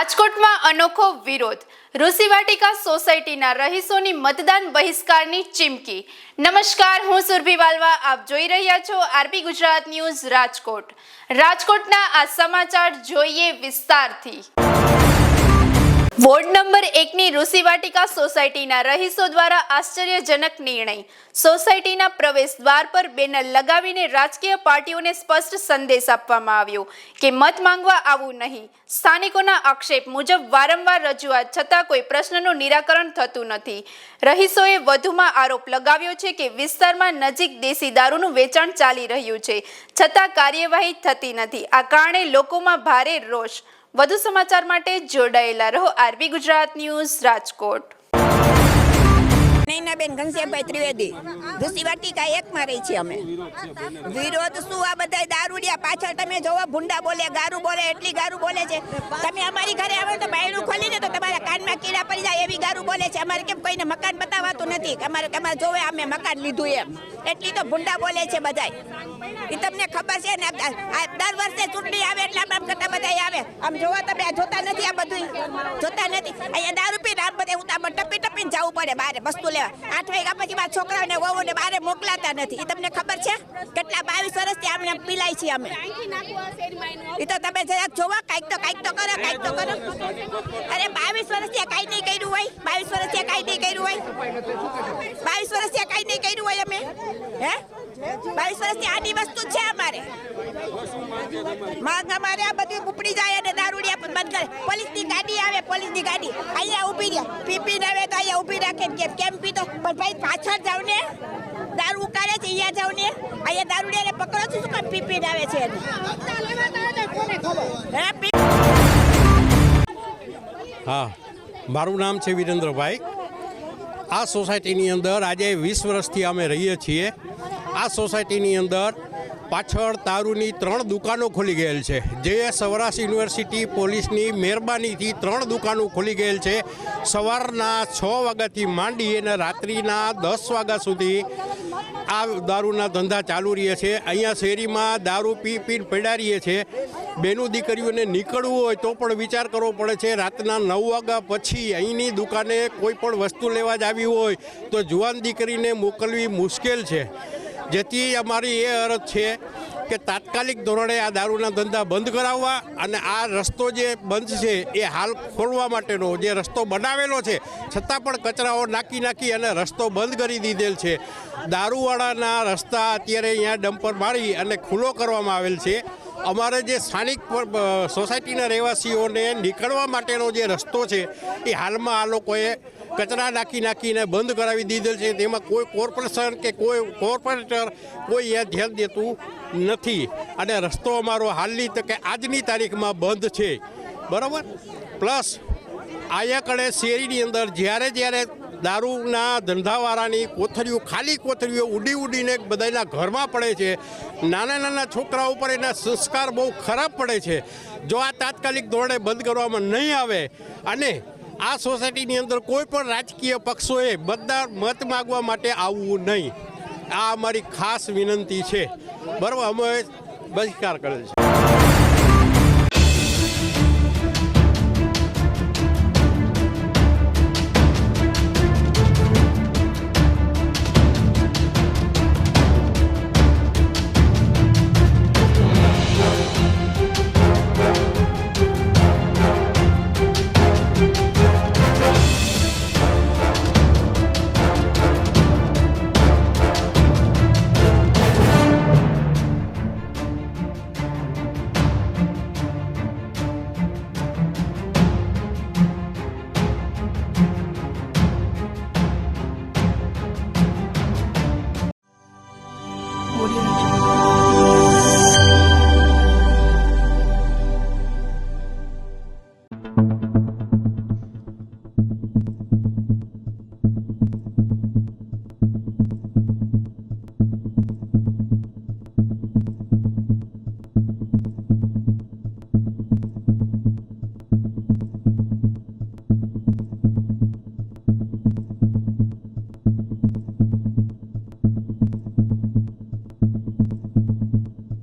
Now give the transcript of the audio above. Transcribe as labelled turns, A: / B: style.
A: રાજકોટમાં અનોખો વિરોધ. ઋષિવાટિકા સોસાયટીના રહીશોની મતદાન બહિષ્કારની ચીમકી. નમસ્કાર, હું સુરભી વાલવા. આપ જોઈ રહ્યા છો આરપી ગુજરાત ન્યૂઝ રાજકોટ. રાજકોટના આ સમાચાર જોઈએ વિસ્તારથી. વોર્ડ નંબર 1ની ઋષિવાટિકા સોસાયટીના રહીશો દ્વારા આશ્ચર્યજનક નિર્ણય. સોસાયટીના પ્રવેશ દ્વાર પર બેનર લગાવીને રાજકીય પાર્ટીઓને સ્પષ્ટ સંદેશ આપવામાં આવ્યો કે મત માંગવા આવવું નહીં. સ્થાનિકોના આક્ષેપ મુજબ વારંવાર રજૂઆત છતાં કોઈ પ્રશ્નનું નિરાકરણ થતું નથી. રહીશોએ વધુમાં આરોપ લગાવ્યો છે કે વિસ્તારમાં નજીક દેશી દારૂનું વેચાણ ચાલી રહ્યું છે, છતાં કાર્યવાહી થતી નથી. આ કારણે લોકોમાં ભારે રોષ. વધુ સમાચાર માટે જોડાયેલા રહો આરબી ગુજરાત ન્યૂઝ રાજકોટ.
B: નૈનાબેન ઘનશ્યામભાઈ ત્રિવેદી, ઋષિવાટિકા 1માં રહી છીએ અમે. વિરોધ શું? આ બધા દારૂડિયા પાછળ તમે જોવો, ભૂંડા બોલે, ગારું બોલે, એટલી ગારું બોલે છે. તમે અમારી ઘરે આવો તો બાયણું ખોલીને તો તમારા કાનમાં કીડા પડી જાય એવી ગારું બોલે છે. અમારે કેમ કોઈને મકાન બતાવાતું નથી? અમારે જોવે અમે મકાન લીધું એમ. એટલી તો ભૂંડા બોલે છે બધાય. એ તમને ખબર છે ને? આ દર વર્ષે ચૂંટણી આવે એટલે આમ કરતા બધા આવે. આમ જોવા તમે આ જોતા નથી, આ બધું જોતા નથી. અહીંયા દારૂ પીને આમ બધે ઉતામાં ટપી ટપીને જવું પડે બહાર વસ્તુ લેવા. 8 વાગ્યા પછી મારા છોકરાઓને વહુને બહાર મોકલાતા નથી. એ તમને ખબર છે? કેટલા 22 વર્ષથી આમને પીલાય છીએ અમે. એ તો તમે જરાક જોવા, કાંઈક તો કરો. અરે 22 વર્ષથી કાંઈ નહીં કર્યું હોય. 22 વર્ષથી કાંઈ નહીં કર્યું હોય. 22 વર્ષથી કાંઈ નહીં કર્યું હોય અમે. હે 22 વર્ષથી આની વસ્તુ છે અમારે. માંગ અમારે આ બધું ઉપડી જાય અને દારૂડિયા બંધ કરે. પોલીસની ગાડી આવે, પોલીસની ગાડી અહીંયા ઊભી રહે. પીપીને આવે તો અહીંયા ઊભી રાખે. કેમ પીતો? પણ ભાઈ પાછળ જાવ ને, દારૂ ઉકાળે છે અહીંયા જાવ ને. અહીંયા દારૂડિયાને પકડો છો શું? પણ પીપીને આવે છે.
C: હા, મારું નામ છે વિરેન્દ્રભાઈ. આ સોસાયટીની અંદર આજે 20 વર્ષથી અમે રહીએ છીએ. આ સોસાયટીની અંદર પાછળ દારૂની 3 દુકાનો ખોલી ગયેલ છે. જે સૌરાષ્ટ્ર યુનિવર્સિટી પોલીસની મહેરબાનીથી 3 દુકાનો ખોલી ગયેલ છે. સવારના 6 વાગ્યાથી માંડી અને રાત્રિના 10 વાગ્યા સુધી આ દારૂના ધંધા ચાલુ રહે છે. અહીંયા શેરીમાં દારૂ પીને પડ્યા રહીએ છે. બેનું દીકરીઓને નીકળવું હોય તો પણ વિચાર કરવો પડે છે. રાતના 9 વાગ્યા પછી અહીંની દુકાને કોઈ પણ વસ્તુ લેવા જ આવી હોય તો જુવાન દીકરીને મોકલવી મુશ્કેલ છે. જેથી અમારી એ અરજ છે કે તાત્કાલિક ધોરણે આ દારૂના ધંધા બંધ કરાવવા અને આ રસ્તો જે બંધ છે એ હાલ ખોલવા માટેનો જે રસ્તો બનાવેલો છે છતાં પણ કચરાઓ નાખી અને રસ્તો બંધ કરી દીધેલ છે. દારૂવાળાના રસ્તા અત્યારે અહીંયા ડમ્પર મારી અને ખુલ્લો કરવામાં આવેલ છે. અમારે જે સ્થાનિક સોસાયટીના રહેવાસીઓને નીકળવા માટેનો જે રસ્તો છે એ હાલમાં આ લોકોએ કચરા નાખીને બંધ કરાવી દીધેલ છે. તેમાં કોઈ કોર્પોરેશન કે કોઈ કોર્પોરેટર કોઈ એ ધ્યાન દેતું નથી અને રસ્તો અમારો હાલની તકે આજની તારીખમાં બંધ છે. બરાબર. પ્લસ આયા કડે શેરીની અંદર જ્યારે દારૂના ધંધાવાળાની કોથળીઓ, ખાલી કોથળીઓ ઉડીને બધાના ઘરમાં પડે છે. નાના છોકરાઓ ઉપર એના સંસ્કાર બહુ ખરાબ પડે છે. જો આ તાત્કાલિક ધોરણે બંધ કરવામાં નહીં આવે અને આ સોસાયટીની અંદર કોઈ પણ રાજકીય પક્ષોએ મત માગવા માટે આવવું નહીં, આ અમારી ખાસ વિનંતી છે. બરાબર. અમે બહિષ્કાર કરેલ છે.